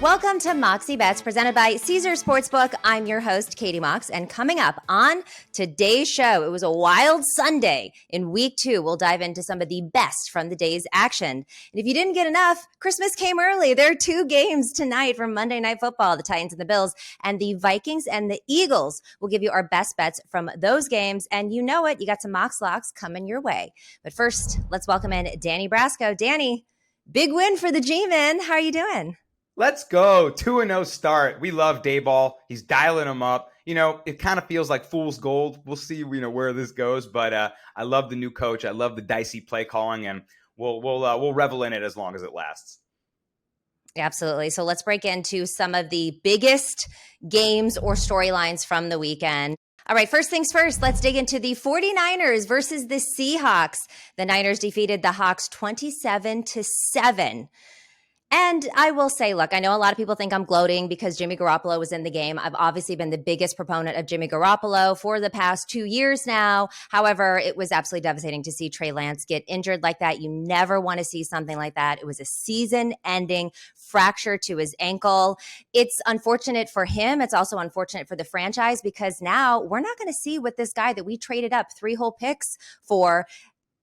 Welcome to Moxie Bets, presented by Caesar Sportsbook. I'm your host, Katie Mox, and coming up on today's show, it was a wild Sunday. In week 2, we'll dive into some of the best from the day's action. And if you didn't get enough, Christmas came early. There are 2 games tonight from Monday Night Football, the Titans and the Bills, and the Vikings and the Eagles. We'll give you our best bets from those games, and you know it, you got some Mox Locks coming your way. But first, let's welcome in Danny Brasco. Danny, big win for the G-Men. How are you doing? Let's go. 2-0 start. We love Dayball. He's dialing them up. You know, it kind of feels like fool's gold. We'll see, you know, where this goes. But I love the new coach. I love the dicey play calling, and we'll revel in it as long as it lasts. Absolutely. So let's break into some of the biggest games or storylines from the weekend. All right, first things first, let's dig into the 49ers versus the Seahawks. The Niners defeated the Hawks 27-7. And I will say, look, I know a lot of people think I'm gloating because Jimmy Garoppolo was in the game. I've obviously been the biggest proponent of Jimmy Garoppolo for the past 2 years now. However, it was absolutely devastating to see Trey Lance get injured like that. You never want to see something like that. It was a season-ending fracture to his ankle. It's unfortunate for him. It's also unfortunate for the franchise because now we're not going to see what this guy that we traded up 3 whole picks for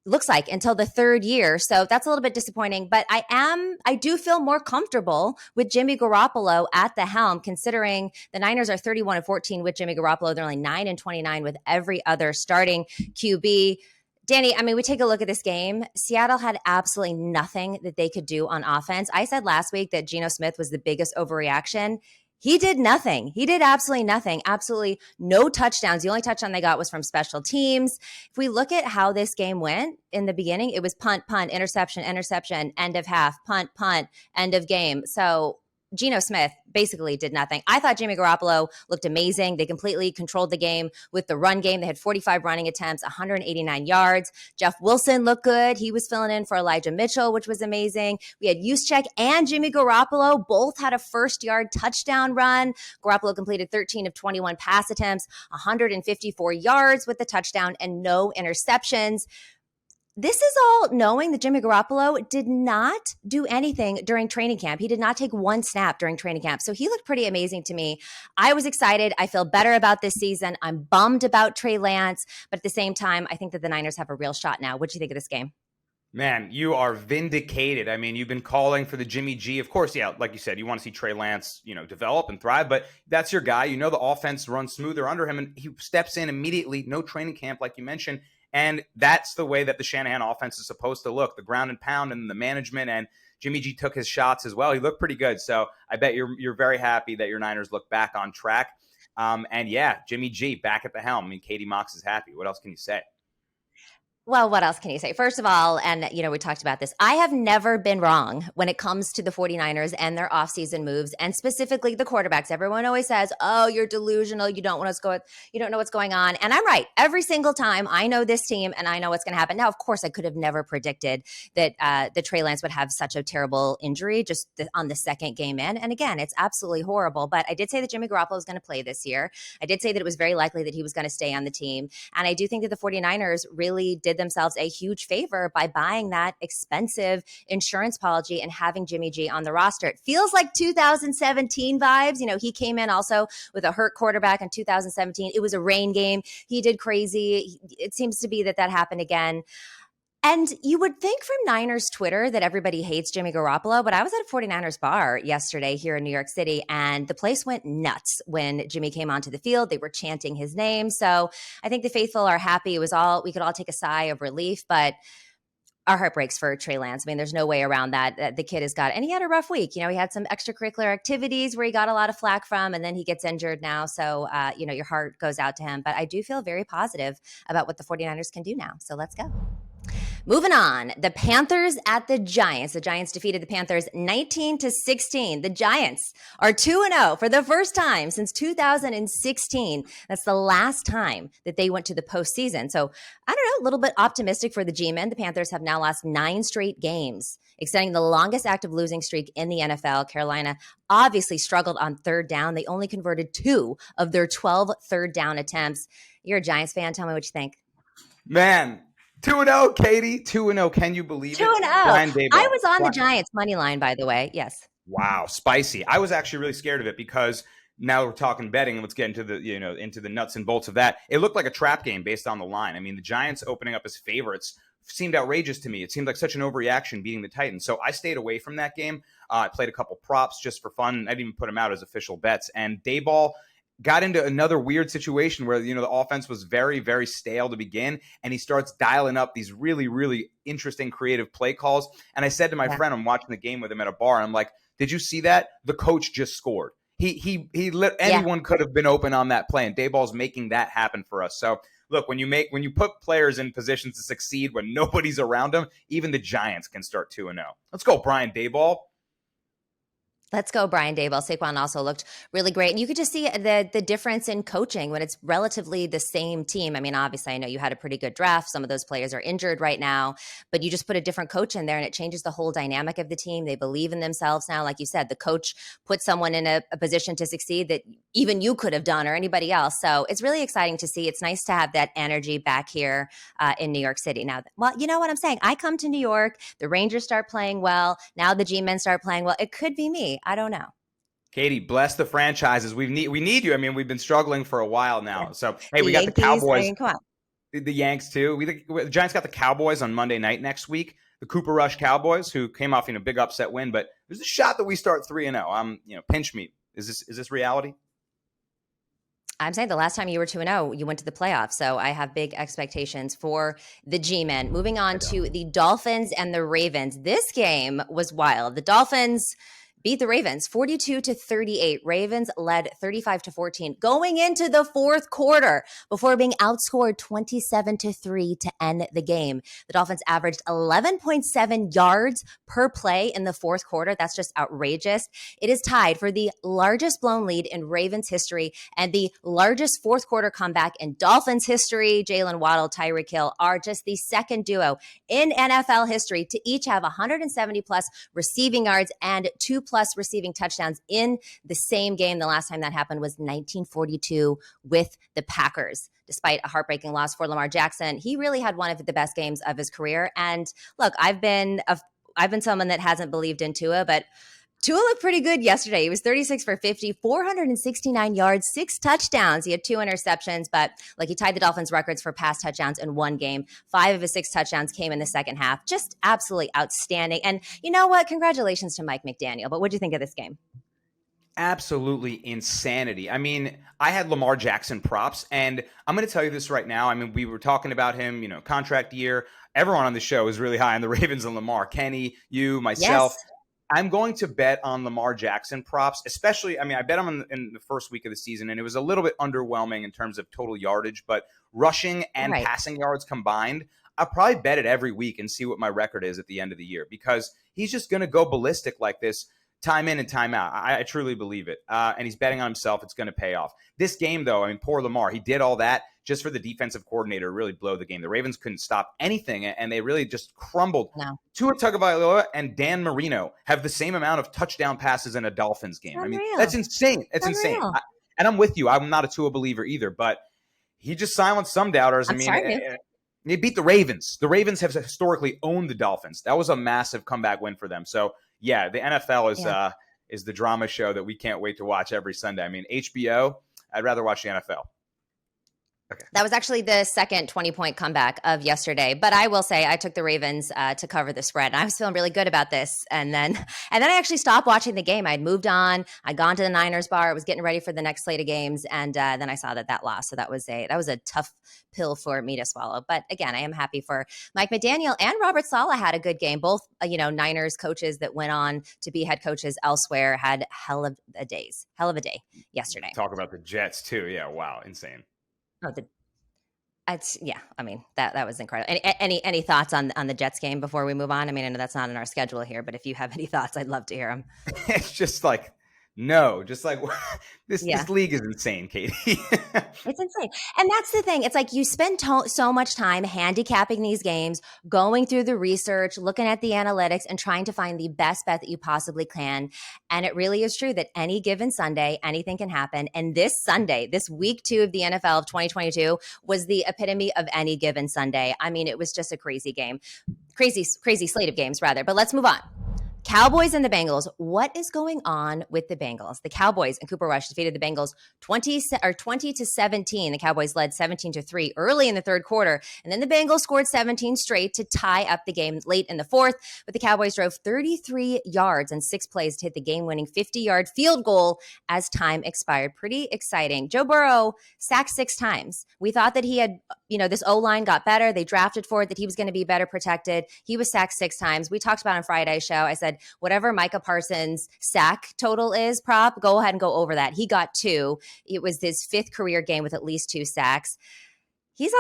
looks like until the 3rd year. So that's a little bit disappointing, but I do feel more comfortable with Jimmy Garoppolo at the helm, considering the Niners are 31-14 with Jimmy Garoppolo. They're only 9-29 with every other starting QB. Danny, I mean, we take a look at this game. Seattle had absolutely nothing that they could do on offense. I said last week that Geno Smith was the biggest overreaction. He did nothing. He did absolutely nothing. Absolutely no touchdowns. The only touchdown they got was from special teams. If we look at how this game went in the beginning, it was punt, punt, interception, interception, end of half, punt, punt, end of game. So Geno Smith basically did nothing. I thought Jimmy Garoppolo looked amazing. They completely controlled the game with the run game. They had 45 running attempts, 189 yards. Jeff Wilson looked good. He was filling in for Elijah Mitchell, which was amazing. We had Juszczyk and Jimmy Garoppolo both had a first-yard touchdown run. Garoppolo completed 13 of 21 pass attempts, 154 yards with the touchdown and no interceptions. This is all knowing that Jimmy Garoppolo did not do anything during training camp. He did not take one snap during training camp. So he looked pretty amazing to me. I was excited. I feel better about this season. I'm bummed about Trey Lance. But at the same time, I think that the Niners have a real shot now. What do you think of this game? Man, you are vindicated. I mean, you've been calling for the Jimmy G. Of course, yeah, like you said, you want to see Trey Lance, you know, develop and thrive, but that's your guy. You know the offense runs smoother under him, and he steps in immediately, no training camp, like you mentioned. And that's the way that the Shanahan offense is supposed to look, the ground and pound and the management. And Jimmy G took his shots as well. He looked pretty good. So I bet you're very happy that your Niners look back on track. And yeah, Jimmy G back at the helm. I mean, Katie Mox is happy. What else can you say? Well, what else can you say? First of all, and you know, we talked about this, I have never been wrong when it comes to the 49ers and their offseason moves, and specifically the quarterbacks. Everyone always says, oh, you're delusional. You don't know what's going on. And I'm right. Every single time I know this team and I know what's going to happen. Now, of course, I could have never predicted that the Trey Lance would have such a terrible injury just on the second game in. And again, it's absolutely horrible. But I did say that Jimmy Garoppolo was going to play this year. I did say that it was very likely that he was going to stay on the team. And I do think that the 49ers really did themselves a huge favor by buying that expensive insurance policy and having Jimmy G on the roster. It feels like 2017 vibes. You know, he came in also with a hurt quarterback in 2017. It was a rain game. He did crazy. It seems to be that happened again. And you would think from Niners Twitter that everybody hates Jimmy Garoppolo, but I was at a 49ers bar yesterday here in New York City, and the place went nuts when Jimmy came onto the field. They were chanting his name. So I think the faithful are happy. We could all take a sigh of relief, but our heart breaks for Trey Lance. I mean, there's no way around that. The kid and he had a rough week. You know, he had some extracurricular activities where he got a lot of flack from, and then he gets injured now. So, you know, your heart goes out to him. But I do feel very positive about what the 49ers can do now. So let's go. Moving on, the Panthers at the Giants. The Giants defeated the Panthers 19-16. The Giants are 2-0 for the first time since 2016. That's the last time that they went to the postseason. So, I don't know, a little bit optimistic for the G-men. The Panthers have now lost 9 straight games, extending the longest active losing streak in the NFL. Carolina obviously struggled on third down. They only converted 2 of their 12 third down attempts. You're a Giants fan. Tell me what you think. Man. 2-0, Katie. 2-0. Can you believe 2-0. it? 2-0. I was on the Giants money line, by the way. Yes. Wow, spicy. I was actually really scared of it because now we're talking betting, and let's get into the nuts and bolts of that. It looked like a trap game based on the line. I mean, the Giants opening up as favorites seemed outrageous to me. It seemed like such an overreaction beating the Titans. So I stayed away from that game. I played a couple props just for fun. I didn't even put them out as official bets. And Dayball got into another weird situation where, the offense was very, very stale to begin, and he starts dialing up these really, really interesting creative play calls. And I said to my friend, I'm watching the game with him at a bar, and I'm like, did you see that? The coach just scored. Anyone could have been open on that play, and Dayball's making that happen for us. So look, when you put players in positions to succeed when nobody's around them, even the Giants can start 2-0. Let's go, Brian Dayball. Let's go, Brian Daboll. Saquon also looked really great. And you could just see the difference in coaching when it's relatively the same team. I mean, obviously, I know you had a pretty good draft. Some of those players are injured right now, but you just put a different coach in there and it changes the whole dynamic of the team. They believe in themselves now. Like you said, the coach put someone in a position to succeed that even you could have done or anybody else. So it's really exciting to see. It's nice to have that energy back here in New York City. Now, well, you know what I'm saying? I come to New York, the Rangers start playing well. Now the G-men start playing well. It could be me. I don't know. Katie, bless the franchises. We need you. I mean, we've been struggling for a while now. Yeah. So, hey, we got Yankees, the Cowboys. I mean, come on. The Yanks, too. The Giants got the Cowboys on Monday night next week. The Cooper Rush Cowboys, who came off in a big upset win. But there's a shot that we start 3-0. Pinch me. Is this reality? I'm saying the last time you were 2-0, you went to the playoffs. So I have big expectations for the G-men. Moving on to the Dolphins and the Ravens. This game was wild. The Dolphins beat the Ravens 42-38. Ravens led 35-14 going into the fourth quarter before being outscored 27-3 to end the game. The Dolphins averaged 11.7 yards per play in the fourth quarter. That's just outrageous. It is tied for the largest blown lead in Ravens history and the largest fourth quarter comeback in Dolphins history. Jalen Waddle, Tyreek Hill are just the second duo in NFL history to each have 170 plus receiving yards and 2+ receiving touchdowns in the same game. The last time that happened was 1942 with the Packers. Despite a heartbreaking loss for Lamar Jackson, he really had one of the best games of his career. And look, I've been someone that hasn't believed in Tua, but Tua looked pretty good yesterday. He was 36 for 50, 469 yards, 6 touchdowns. He had 2 interceptions, but he tied the Dolphins' records for pass touchdowns in one game. 5 of his 6 touchdowns came in the second half. Just absolutely outstanding. And you know what? Congratulations to Mike McDaniel. But what did you think of this game? Absolutely insanity. I mean, I had Lamar Jackson props, and I'm going to tell you this right now. I mean, we were talking about him, contract year. Everyone on the show is really high on the Ravens and Lamar. Kenny, you, myself. Yes. I'm going to bet on Lamar Jackson props, especially, I bet him in the first week of the season, and it was a little bit underwhelming in terms of total yardage, but rushing and passing yards combined, I'll probably bet it every week and see what my record is at the end of the year, because he's just going to go ballistic like this time in and time out. I truly believe it. And he's betting on himself. It's going to pay off. This game, though, poor Lamar, he did all that just for the defensive coordinator to really blow the game. The Ravens couldn't stop anything, and they really just crumbled. No. Tua Tagovailoa and Dan Marino have the same amount of touchdown passes in a Dolphins game. Unreal. That's insane. It's Unreal. insane. And I'm with you. I'm not a Tua believer either, but he just silenced some doubters. They beat the Ravens. The Ravens have historically owned the Dolphins. That was a massive comeback win for them. So, yeah, the NFL is the drama show that we can't wait to watch every Sunday. HBO, I'd rather watch the NFL. Okay. That was actually the second 20-point comeback of yesterday. But I will say I took the Ravens to cover the spread. And I was feeling really good about this. And then I actually stopped watching the game. I'd moved on. I'd gone to the Niners bar. I was getting ready for the next slate of games. And then I saw that lost. So that was a tough pill for me to swallow. But again, I am happy for Mike McDaniel and Robert Saleh had a good game. Both, Niners coaches that went on to be head coaches elsewhere had hell of a day yesterday. Talk about the Jets too. Yeah. Wow. Insane. Oh, that was incredible. Any thoughts on the Jets game before we move on? I know that's not in our schedule here, but if you have any thoughts, I'd love to hear them. It's just this league is insane, Katie. It's insane. And that's the thing. It's you spend so much time handicapping these games, going through the research, looking at the analytics, and trying to find the best bet that you possibly can. And it really is true that any given Sunday, anything can happen. And this Sunday, this week 2 of the NFL of 2022 was the epitome of any given Sunday. It was just a crazy game. Crazy slate of games, rather. But let's move on. Cowboys and the Bengals. What is going on with the Bengals? The Cowboys and Cooper Rush defeated the Bengals 20 to 17. The Cowboys led 17 to 3 early in the third quarter, and then the Bengals scored 17 straight to tie up the game late in the fourth. But the Cowboys drove 33 yards and 6 plays to hit the game-winning 50-yard field goal as time expired. Pretty exciting. Joe Burrow sacked 6 times. We thought that he had, this O-line got better. They drafted for it, that he was going to be better protected. He was sacked 6 times. We talked about on Friday's show. I said, whatever Micah Parsons' sack total is, prop, go ahead and go over that. He got 2. It was his 5th career game with at least 2 sacks. He's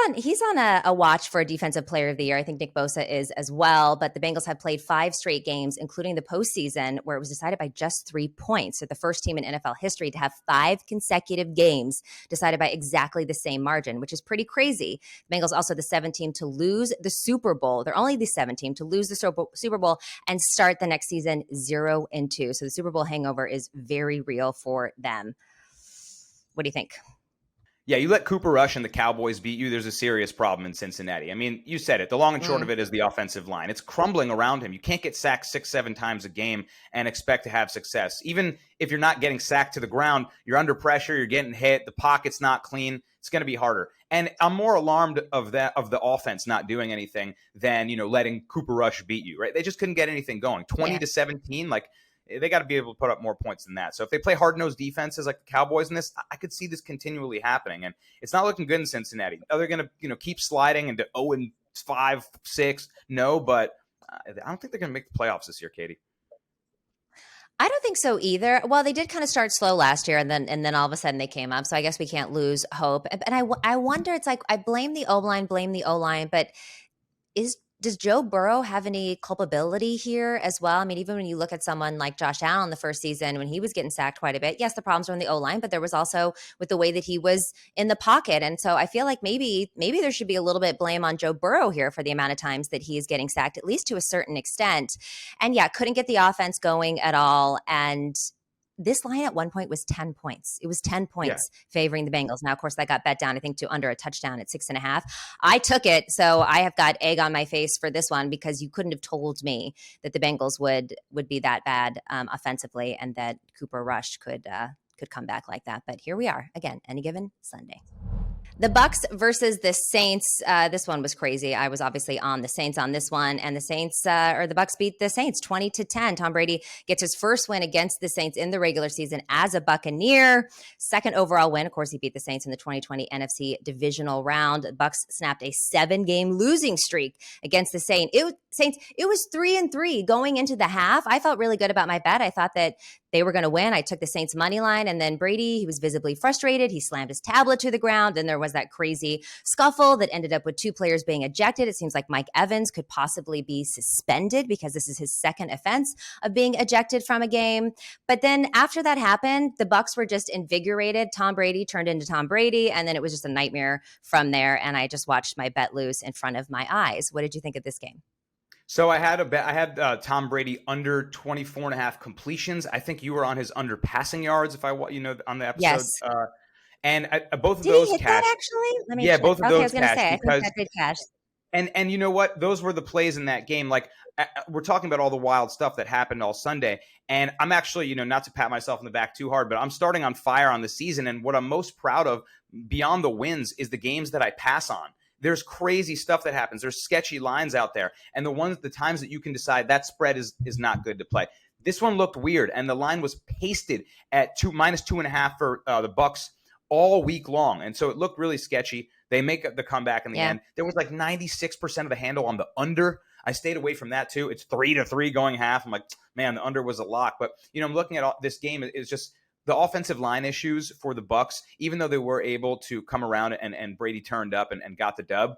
on a watch for a defensive player of the year. I think Nick Bosa is as well, but the Bengals have played 5 straight games, including the postseason, where it was decided by just 3 points. They're the first team in NFL history to have 5 consecutive games decided by exactly the same margin, which is pretty crazy. The Bengals also the 7th team to lose the Super Bowl. They're only the 7th team to lose the Super Bowl and start the next season 0-2. So the Super Bowl hangover is very real for them. What do you think? Yeah, you let Cooper Rush and the Cowboys beat you, there's a serious problem in Cincinnati. I mean, you said it. The long and short of it is the offensive line. It's crumbling around him. You can't get sacked 6-7 times a game and expect to have success. Even if you're not getting sacked to the ground, you're under pressure, you're getting hit, the pocket's not clean. It's going to be harder. And I'm more alarmed of the offense not doing anything than, letting Cooper Rush beat you, right? They just couldn't get anything going. 20 to 17, they got to be able to put up more points than that. So if they play hard-nosed defenses like the Cowboys in this, I could see this continually happening. And it's not looking good in Cincinnati. Are they going to, keep sliding into 0-5, 6? No, but I don't think they're going to make the playoffs this year, Katie. I don't think so either. Well, they did kind of start slow last year, and then all of a sudden they came up. So I guess we can't lose hope. And I wonder. It's like I blame the O-line, but does Joe Burrow have any culpability here as well? I mean, even when you look at someone like Josh Allen the first season when he was getting sacked quite a bit, yes, the problems were in the O-line, but there was also with the way that he was in the pocket. And so I feel like maybe there should be a little bit blame on Joe Burrow here for the amount of times that he is getting sacked, at least to a certain extent. And yeah, couldn't get the offense going at all. And this line at one point was 10 points. It was 10 points favoring the Bengals. Now, of course, that got bet down, I think, to under a touchdown at 6.5. I took it, so I have got egg on my face for this one because you couldn't have told me that the Bengals would be that bad offensively and that Cooper Rush could come back like that. But here we are, again, any given Sunday. The Bucks versus the Saints. This one was crazy. I was obviously on the Saints on this one, and the Bucks beat the Saints 20-10. Tom Brady gets his first win against the Saints in the regular season as a Buccaneer. Second overall win. Of course, he beat the Saints in the 2020 NFC divisional round. The Bucks snapped a 7-game losing streak against the Saints. It was 3-3 going into the half. I felt really good about my bet. I thought that they were going to win. I took the Saints money line, and then Brady, he was visibly frustrated. He slammed his tablet to the ground, and there was that crazy scuffle that ended up with 2 players being ejected. It seems like Mike Evans could possibly be suspended because this is his second offense of being ejected from a game. But then after that happened, the Bucks were just invigorated. Tom Brady turned into Tom Brady, and then it was just a nightmare from there, and I just watched my bet lose in front of my eyes. What did you think of this game? So I had Tom Brady under 24.5 completions. I think you were on his under passing yards, on the episode. Yes. And both of did those he hit cashed. that actually? Let me yeah, check. both of okay, those I was gonna cashed say, because I think that did cash. And you know what? Those were the plays in that game. We're talking about all the wild stuff that happened all Sunday. And I'm actually, not to pat myself in the back too hard, but I'm starting on fire on the season. And what I'm most proud of beyond the wins is the games that I pass on. There's crazy stuff that happens. There's sketchy lines out there. And the times that you can decide that spread is not good to play. This one looked weird. And the line was pasted at -2.5 for the Bucks all week long. And so it looked really sketchy. They make the comeback in the end. There was 96% of the handle on the under. I stayed away from that too. It's 3-3 going half. I'm like, man, the under was a lock. But, I'm looking at this game. It's just the offensive line issues for the Bucks, even though they were able to come around and Brady turned up and got the dub.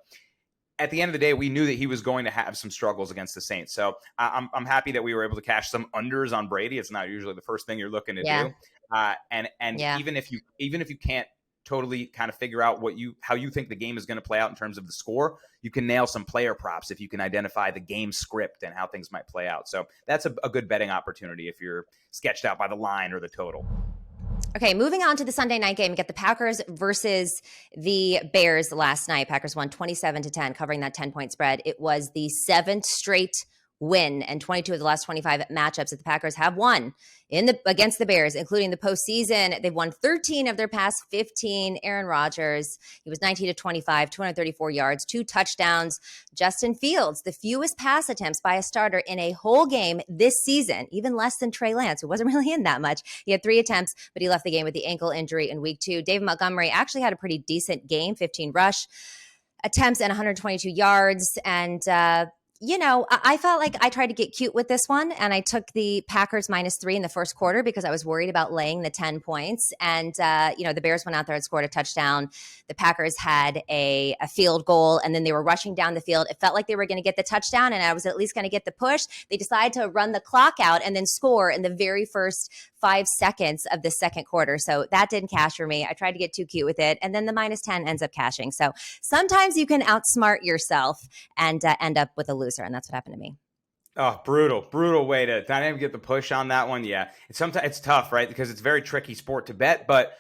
At the end of the day, we knew that he was going to have some struggles against the Saints. So I'm happy that we were able to cash some unders on Brady. It's not usually the first thing you're looking to do. Even if you can't totally kind of figure out how you think the game is going to play out in terms of the score, you can nail some player props if you can identify the game script and how things might play out. So that's a good betting opportunity if you're sketched out by the line or the total. Okay, moving on to the Sunday night game. We got the Packers versus the Bears last night. Packers won 27-10, covering that 10-point spread. It was the 7th straight win, and 22 of the last 25 matchups that the Packers have won against the Bears, including the postseason. They've won 13 of their past 15. Aaron Rodgers, he was 19 to 25, 234 yards, 2 touchdowns. Justin Fields, the fewest pass attempts by a starter in a whole game this season, even less than Trey Lance, who wasn't really in that much. He had 3 attempts, but he left the game with the ankle injury in week 2. David Montgomery actually had a pretty decent game, 15 rush attempts and 122 yards. And, I felt like I tried to get cute with this one, and I took the Packers -3 in the first quarter because I was worried about laying the 10 points. And, the Bears went out there and scored a touchdown. The Packers had a field goal, and then they were rushing down the field. It felt like they were going to get the touchdown, and I was at least going to get the push. They decided to run the clock out and then score in the very first 5 seconds of the second quarter. So that didn't cash for me. I tried to get too cute with it, and then the -10 ends up cashing. So sometimes you can outsmart yourself and end up with a loser. And that's what happened to me. Oh, brutal way to not even get the push on that one. Yeah. Sometimes it's tough, right? Because it's a very tricky sport to bet, but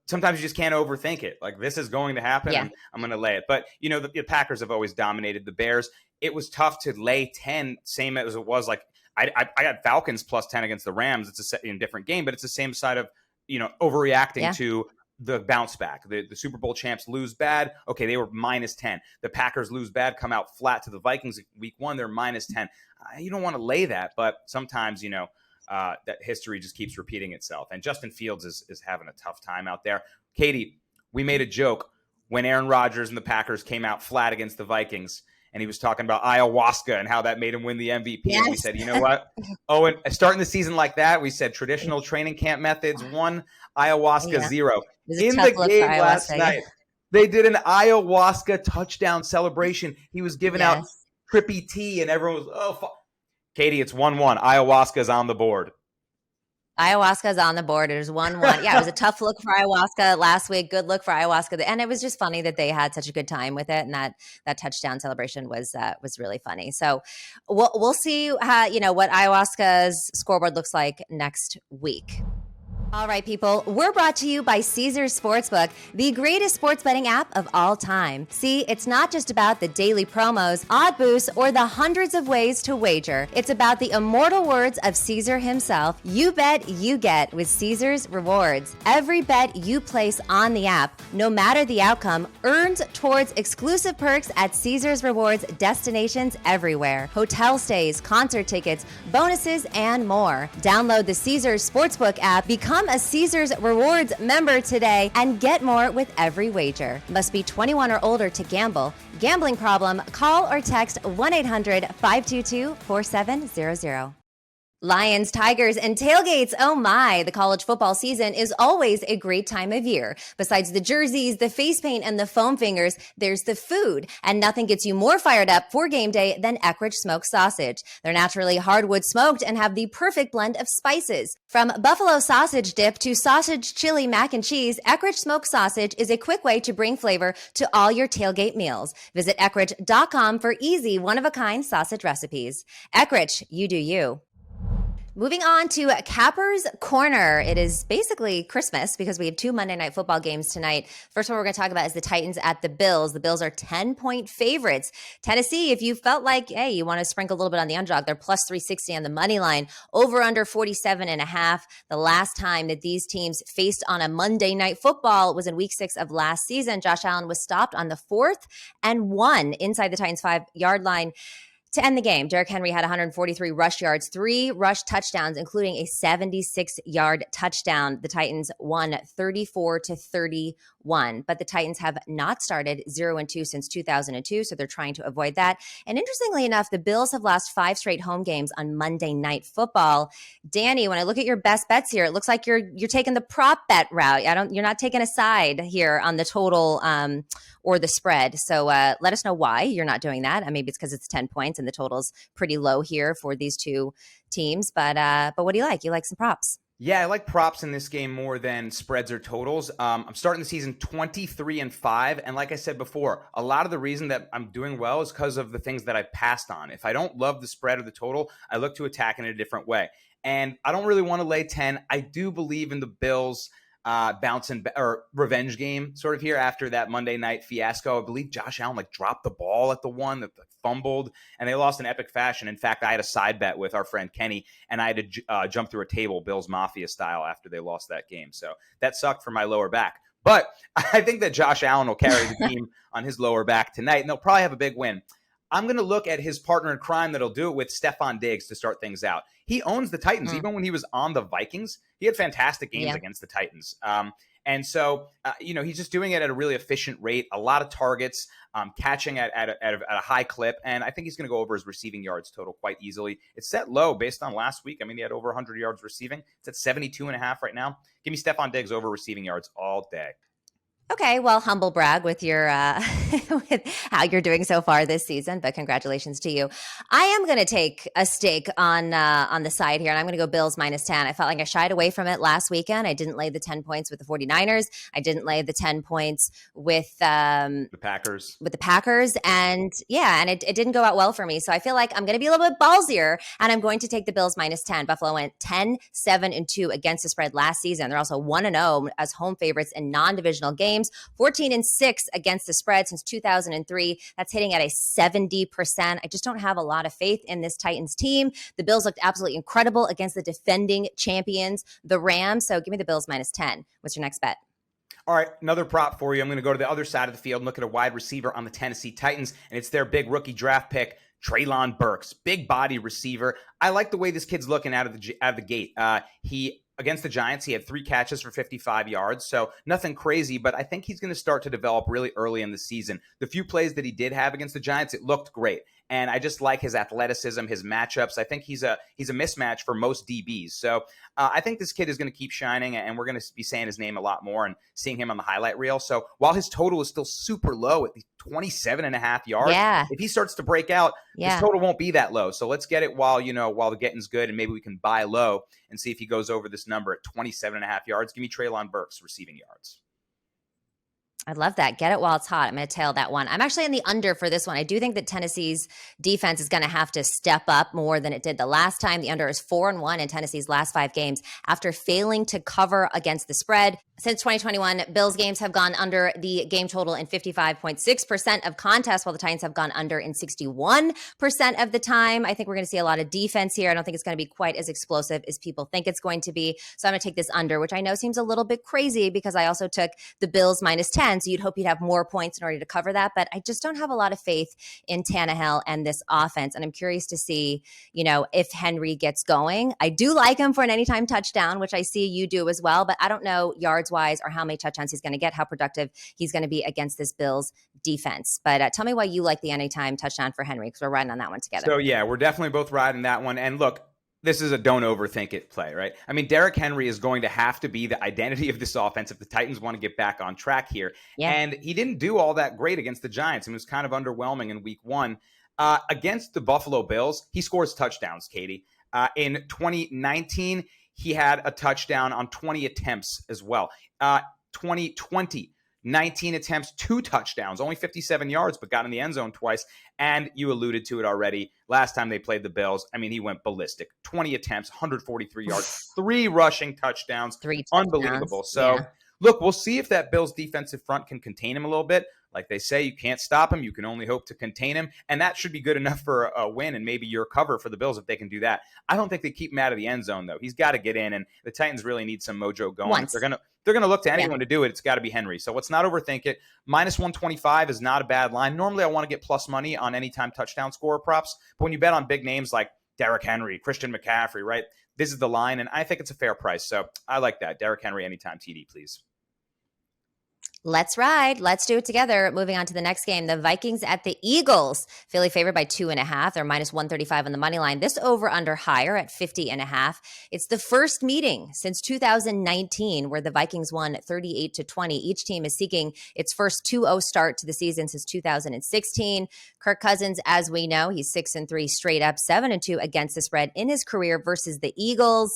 sometimes you just can't overthink it. Like, this is going to happen. Yeah. And I'm going to lay it. But the Packers have always dominated the Bears. It was tough to lay 10, same as it was. Like, I got Falcons +10 against the Rams. It's a different game, but it's the same side of, overreacting to the bounce back. The Super Bowl champs lose bad. Okay, they were -10. The Packers lose bad, come out flat to the Vikings week 1. They're -10. You don't want to lay that, but sometimes, that history just keeps repeating itself. And Justin Fields is having a tough time out there. Katie, we made a joke when Aaron Rodgers and the Packers came out flat against the Vikings, and he was talking about ayahuasca and how that made him win the MVP. Yes. And we said, you know what? Oh, and starting the season like that, we said traditional training camp methods 1, ayahuasca 0. In the game last night, they did an ayahuasca touchdown celebration. He was giving out trippy tea, and everyone was, Katie, it's 1-1. Ayahuasca's on the board. Ayahuasca's on the board. It was 1-1. Yeah, it was a tough look for ayahuasca last week. Good look for ayahuasca. And it was just funny that they had such a good time with it. And that touchdown celebration was really funny. So we'll see how, what ayahuasca's scoreboard looks like next week. All right, people, we're brought to you by Caesars Sportsbook, the greatest sports betting app of all time. See, it's not just about the daily promos, odd boosts, or the hundreds of ways to wager. It's about the immortal words of Caesar himself. You bet, you get with Caesars Rewards. Every bet you place on the app, no matter the outcome, earns towards exclusive perks at Caesars Rewards destinations everywhere. Hotel stays, concert tickets, bonuses, and more. Download the Caesars Sportsbook app, become a Caesars Rewards member today, and get more with every wager. Must be 21 or older to gamble. Gambling problem? Call or text 1-800-522-4700. Lions, Tigers, and tailgates. Oh my, the college football season is always a great time of year. Besides the jerseys, the face paint, and the foam fingers, there's the food. And nothing gets you more fired up for game day than Eckrich smoked sausage. They're naturally hardwood smoked and have the perfect blend of spices. From buffalo sausage dip to sausage chili mac and cheese, Eckrich smoked sausage is a quick way to bring flavor to all your tailgate meals. Visit Eckrich.com for easy, one-of-a-kind sausage recipes. Eckrich, you do you. Moving on to Capper's Corner. It is basically Christmas because we have 2 Monday Night Football games tonight. First one we're going to talk about is the Titans at the Bills. The Bills are 10-point favorites. Tennessee, if you felt like, hey, you want to sprinkle a little bit on the underdog, they're plus 360 on the money line, over under 47.5. The last time that these teams faced on a Monday Night Football was in week 6 of last season. Josh Allen was stopped on the 4th and 1 inside the Titans' 5-yard line. To end the game, Derrick Henry had 143 rush yards, 3 rush touchdowns, including a 76-yard touchdown. The Titans won 34-31, but the Titans have not started 0-2 since 2002, so they're trying to avoid that. And interestingly enough, the Bills have lost 5 straight home games on Monday Night Football. Danny, when I look at your best bets here, it looks like you're taking the prop bet route. You're not taking a side here on the total or the spread. So let us know why you're not doing that. Maybe it's because it's 10 points and the total's pretty low here for these two teams. But what do you like? You like some props? Yeah, I like props in this game more than spreads or totals. I'm starting the season 23-5. And like I said before, a lot of the reason that I'm doing well is because of the things that I passed on. If I don't love the spread or the total, I look to attack in a different way. And I don't really want to lay 10. I do believe in the Bills. revenge game sort of here after that Monday night fiasco. I believe Josh Allen dropped the ball at the one that fumbled, and they lost in epic fashion. In fact, I had a side bet with our friend Kenny, and I had to jump through a table, Bills Mafia style, after they lost that game. So that sucked for my lower back. But I think that Josh Allen will carry the team on his lower back tonight, and they'll probably have a big win. I'm going to look at his partner in crime that'll do it with Stephon Diggs to start things out. He owns the Titans. Even when he was on the Vikings, he had fantastic games against the Titans. And so, he's just doing it at a really efficient rate, a lot of targets, catching at a high clip. And I think he's going to go over his receiving yards total quite easily. It's set low based on last week. I mean, he had over 100 yards receiving. It's at 72.5 right now. Give me Stephon Diggs over receiving yards all day. Okay, well, humble brag with your with how you're doing so far this season, but congratulations to you. I am going to take a stake on the side here, and I'm going to go Bills -10. I felt like I shied away from it last weekend. I didn't lay the 10 points with the 49ers. I didn't lay the 10 points with the Packers. With the Packers, and it didn't go out well for me. So I feel like I'm going to be a little bit ballsier, and I'm going to take the Bills -10. Buffalo went 10-7-2 against the spread last season. They're also 1-0 as home favorites in non-divisional games. 14-6 against the spread since 2003. That's hitting at a 70%. I just don't have a lot of faith in this Titans team. The Bills looked absolutely incredible against the defending champions, the Rams. So give me the Bills -10. What's your next bet? All right, another prop for you. I'm going to go to the other side of the field and look at a wide receiver on the Tennessee Titans, and it's their big rookie draft pick, Treylon Burks, big body receiver. I like the way this kid's looking out of the gate. Against the Giants, he had 3 catches for 55 yards, so nothing crazy, but I think he's going to start to develop really early in the season. The few plays that he did have against the Giants, it looked great, and I just like his athleticism, his matchups. I think he's a mismatch for most DBs, so I think this kid is going to keep shining, and we're going to be saying his name a lot more and seeing him on the highlight reel. So while his total is still super low at 27.5 yards, if he starts to break out, his total won't be that low. So let's get it while the getting's good, and maybe we can buy low and see if he goes over this number at 27.5 yards. Give me Treylon Burks receiving yards. I love that. Get it while it's hot. I'm going to tail that one. I'm actually in the under for this one. I do think that Tennessee's defense is going to have to step up more than it did the last time. The under is 4-1 in Tennessee's last 5 games after failing to cover against the spread. Since 2021, Bills games have gone under the game total in 55.6% of contests, while the Titans have gone under in 61% of the time. I think we're going to see a lot of defense here. I don't think it's going to be quite as explosive as people think it's going to be. So I'm going to take this under, which I know seems a little bit crazy because I also took the Bills -10. So you'd hope you'd have more points in order to cover that. But I just don't have a lot of faith in Tannehill and this offense. And I'm curious to see, if Henry gets going. I do like him for an anytime touchdown, which I see you do as well. But I don't know yards-wise or how many touchdowns he's going to get, how productive he's going to be against this Bills defense. But tell me why you like the anytime touchdown for Henry, because we're riding on that one together. So, yeah, we're definitely both riding that one. And look, this is a don't overthink it play, right? I mean, Derrick Henry is going to have to be the identity of this offense if the Titans want to get back on track here. Yeah. And he didn't do all that great against the Giants. It was kind of underwhelming in week 1. Against the Buffalo Bills, he scores touchdowns, Katie. In 2019, he had a touchdown on 20 attempts as well. 2020, 19 attempts, 2 touchdowns, only 57 yards, but got in the end zone twice. And you alluded to it already. Last time they played the Bills, I mean, he went ballistic. 20 attempts, 143 yards, 3 rushing touchdowns. 3 touchdowns. Unbelievable. So, look, we'll see if that Bills defensive front can contain him a little bit. Like they say, you can't stop him. You can only hope to contain him. And that should be good enough for a win and maybe your cover for the Bills if they can do that. I don't think they keep him out of the end zone, though. He's got to get in, and the Titans really need some mojo going. If they're gonna look to anyone to do it, it's got to be Henry. So let's not overthink it. -125 is not a bad line. Normally, I want to get plus money on anytime touchdown scorer props. But when you bet on big names like Derrick Henry, Christian McCaffrey, right, this is the line, and I think it's a fair price. So I like that. Derrick Henry anytime TD, please. Let's ride. Let's do it together. Moving on to the next game, the Vikings at the Eagles. Philly favored by 2.5. They're -135 on the money line. This over under higher at 50.5. It's the first meeting since 2019 where the Vikings won 38-20. Each team is seeking its first 2-0 start to the season since 2016. Kirk Cousins, as we know, he's 6-3 straight up, 7-2 against the spread in his career versus the Eagles.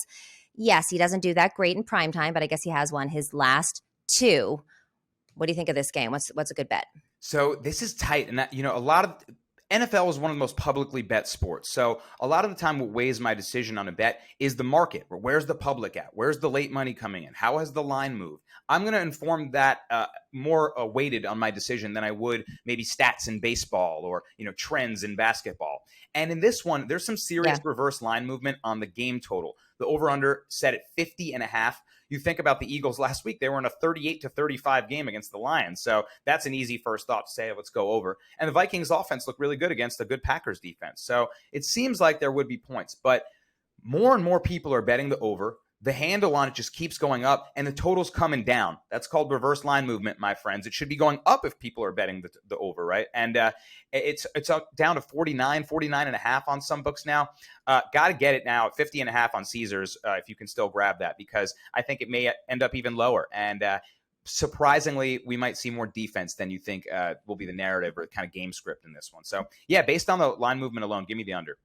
Yes, he doesn't do that great in primetime, but I guess he has won his last 2. What do you think of this game? What's a good bet? So this is tight. And, a lot of NFL is one of the most publicly bet sports. So a lot of the time what weighs my decision on a bet is the market. Where's the public at? Where's the late money coming in? How has the line moved? I'm going to inform that more weighted on my decision than I would maybe stats in baseball or, trends in basketball. And in this one, there's some serious reverse line movement on the game total. The over-under set at 50.5. You think about the Eagles last week, they were in a 38-35 game against the Lions. So that's an easy first thought to say, let's go over. And the Vikings offense looked really good against a good Packers defense. So it seems like there would be points, but more and more people are betting the over. The handle on it just keeps going up, and the total's coming down. That's called reverse line movement, my friends. It should be going up if people are betting the over, right? And it's up down to 49.5 on some books now. Got to get it now at 50.5 on Caesars if you can still grab that, because I think it may end up even lower. And surprisingly, we might see more defense than you think will be the narrative or kind of game script in this one. So, yeah, based on the line movement alone, give me the under.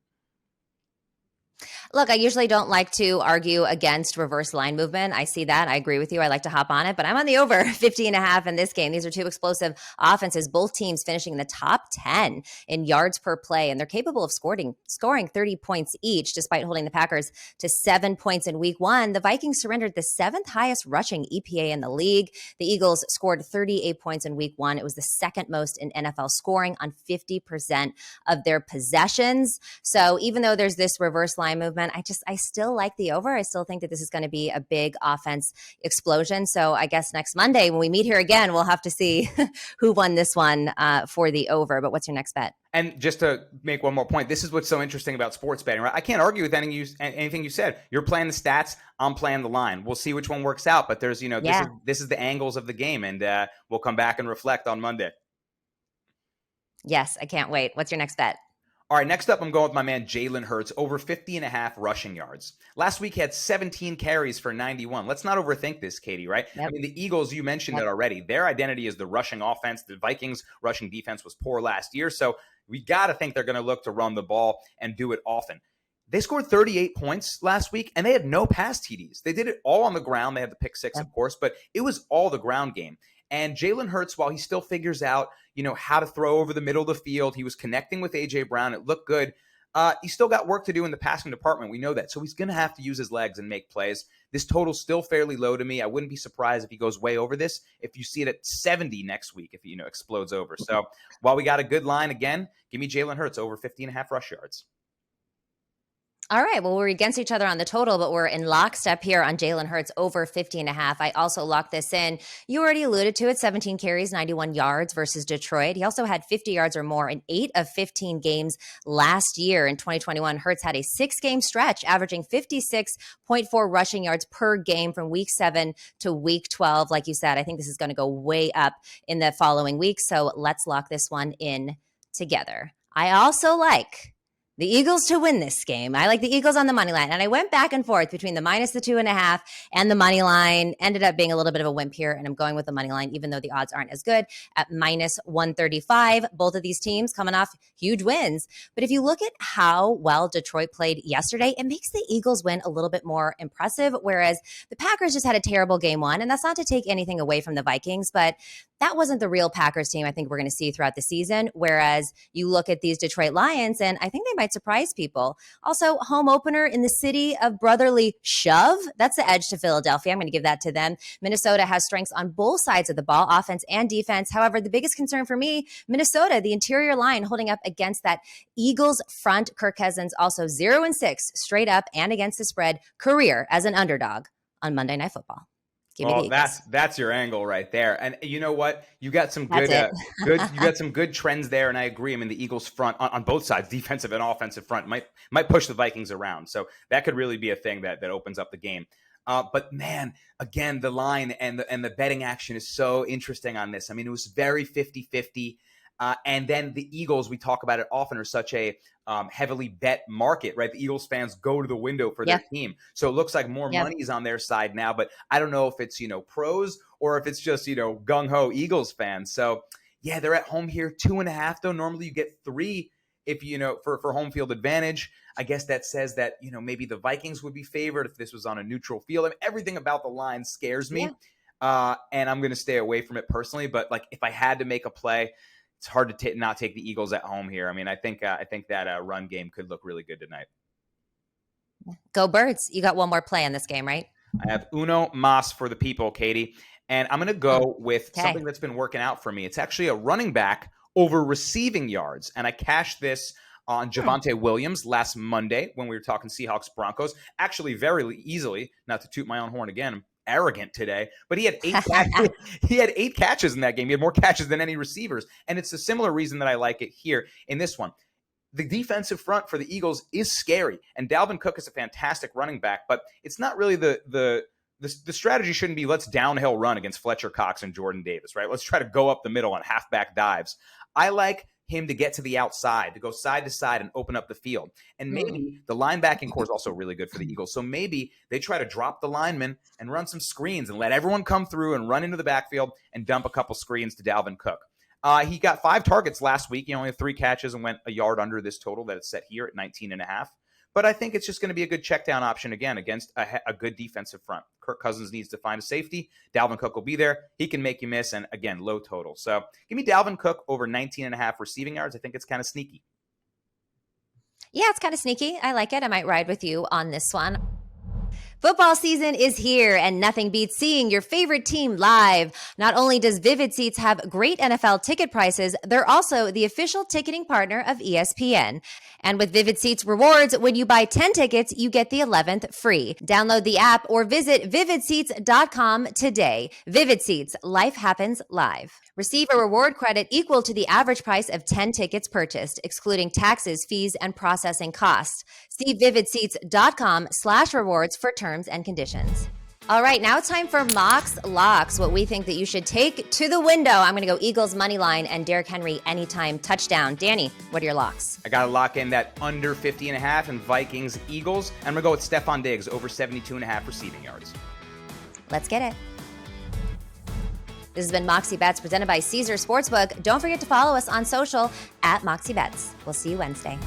Look, I usually don't like to argue against reverse line movement. I see that. I agree with you. I like to hop on it, but I'm on the over 50.5 in this game. These are two explosive offenses, both teams finishing in the top 10 in yards per play, and they're capable of scoring 30 points each, despite holding the Packers to 7 points in week one. The Vikings surrendered the seventh highest rushing EPA in the league. The Eagles scored 38 points in week one. It was the second most in NFL scoring on 50% of their possessions. So even though there's this reverse line movement, I still like the over. I still think that this is going to be a big offense explosion. So I guess next Monday when we meet here again, we'll have to see who won this one for the over. But what's your next bet? And just to make one more point, this is what's so interesting about sports betting, right? I can't argue with anything you said. You're playing the stats, I'm playing the line. We'll see which one works out. But there's, this is the angles of the game, and we'll come back and reflect on Monday. Yes, I can't wait. What's your next bet? All right, next up, I'm going with my man Jalen Hurts, over 50.5 rushing yards. Last week, he had 17 carries for 91. Let's not overthink this, Katie, right? Yep. I mean, the Eagles, you mentioned it already. Their identity is the rushing offense. The Vikings' rushing defense was poor last year, so we got to think they're going to look to run the ball and do it often. They scored 38 points last week, and they had no pass TDs. They did it all on the ground. They had the pick six, of course, but it was all the ground game. And Jalen Hurts, while he still figures out, how to throw over the middle of the field, he was connecting with A.J. Brown. It looked good. He's still got work to do in the passing department. We know that. So he's going to have to use his legs and make plays. This total's still fairly low to me. I wouldn't be surprised if he goes way over this. If you see it at 70 next week, if he explodes over. So while we got a good line again, give me Jalen Hurts over 50.5 rush yards. All right. Well, we're against each other on the total, but we're in lockstep here on Jalen Hurts over 50.5. I also locked this in. You already alluded to it, 17 carries, 91 yards versus Detroit. He also had 50 yards or more in 8 of 15 games last year. In 2021, Hurts had a 6-game stretch, averaging 56.4 rushing yards per game from week 7 to week 12. Like you said, I think this is going to go way up in the following week. So let's lock this one in together. I also like the Eagles to win this game. I like the Eagles on the money line. And I went back and forth between the minus the 2.5 and the money line. Ended up being a little bit of a wimp here, and I'm going with the money line, even though the odds aren't as good at minus 135. Both of these teams coming off huge wins. But if you look at how well Detroit played yesterday, it makes the Eagles win a little bit more impressive, whereas the Packers just had a terrible game one. And that's not to take anything away from the Vikings, but that wasn't the real Packers team I think we're going to see throughout the season. Whereas you look at these Detroit Lions, and I think they might surprise people. Also, home opener in the city of brotherly shove. That's the edge to Philadelphia. I'm going to give that to them. Minnesota has strengths on both sides of the ball, offense and defense. However, the biggest concern for me, Minnesota, the interior line holding up against that Eagles front. Kirk Cousins also 0-6 straight up and against the spread career as an underdog on Monday Night Football. Well, that's your angle right there. And you know what? You got some good, you got some good trends there. And I agree. I mean, the Eagles front on both sides, defensive and offensive front, might push the Vikings around. So that could really be a thing that opens up the game. But man, again, the line and the betting action is so interesting on this. I mean, it was very 50-50. And then the Eagles, we talk about it often, are such a heavily bet market, right? The Eagles fans go to the window for their team. So it looks like more money is on their side now, but I don't know if it's, pros or if it's just, gung-ho Eagles fans. So yeah, they're at home here, 2.5 though. Normally you get 3 if, for home field advantage. I guess that says that, maybe the Vikings would be favored if this was on a neutral field. I mean, everything about the line scares me. And I'm going to stay away from it personally. But like, if I had to make a play, it's hard to not take the Eagles at home here. I mean, I think that run game could look really good tonight. Go Birds. You got one more play in this game, right? I have uno mas for the people, Katie. And I'm going to go with something that's been working out for me. It's actually a running back over receiving yards. And I cashed this on Javonte Williams last Monday when we were talking Seahawks Broncos. Actually, very easily, not to toot my own horn again, I'm arrogant today, but he had 8 catches. He had 8 catches in that game. He had more catches than any receivers. And it's a similar reason that I like it here in this one. The defensive front for the Eagles is scary, and Dalvin Cook is a fantastic running back, but it's not really the strategy shouldn't be let's downhill run against Fletcher Cox and Jordan Davis, right? Let's try to go up the middle on halfback dives. I like him to get to the outside, to go side to side and open up the field. And maybe the linebacking core is also really good for the Eagles. So maybe they try to drop the linemen and run some screens and let everyone come through and run into the backfield and dump a couple screens to Dalvin Cook. He got 5 targets last week. He only had 3 catches and went a yard under this total that it's set here at 19.5. But I think it's just going to be a good check down option again against a good defensive front. Kirk Cousins needs to find a safety. Dalvin Cook will be there. He can make you miss. And again, low total. So give me Dalvin Cook over 19.5 receiving yards. I think it's kind of sneaky. Yeah, it's kind of sneaky. I like it. I might ride with you on this one. Football season is here, and nothing beats seeing your favorite team live. Not only does Vivid Seats have great NFL ticket prices, they're also the official ticketing partner of ESPN. And with Vivid Seats rewards, when you buy 10 tickets, you get the 11th free. Download the app or visit vividseats.com today. Vivid Seats, life happens live. Receive a reward credit equal to the average price of 10 tickets purchased, excluding taxes, fees, and processing costs. See vividseats.com/rewards for terms and conditions. All right, now it's time for Mox Locks, what we think that you should take to the window. I'm going to go Eagles money line and Derrick Henry anytime touchdown. Danny, what are your locks? I got to lock in that under 50.5 and Vikings Eagles. I'm going to go with Stephon Diggs over 72.5 receiving yards. Let's get it. This has been Moxie Bets presented by Caesar Sportsbook. Don't forget to follow us on social at Moxie Bets. We'll see you Wednesday.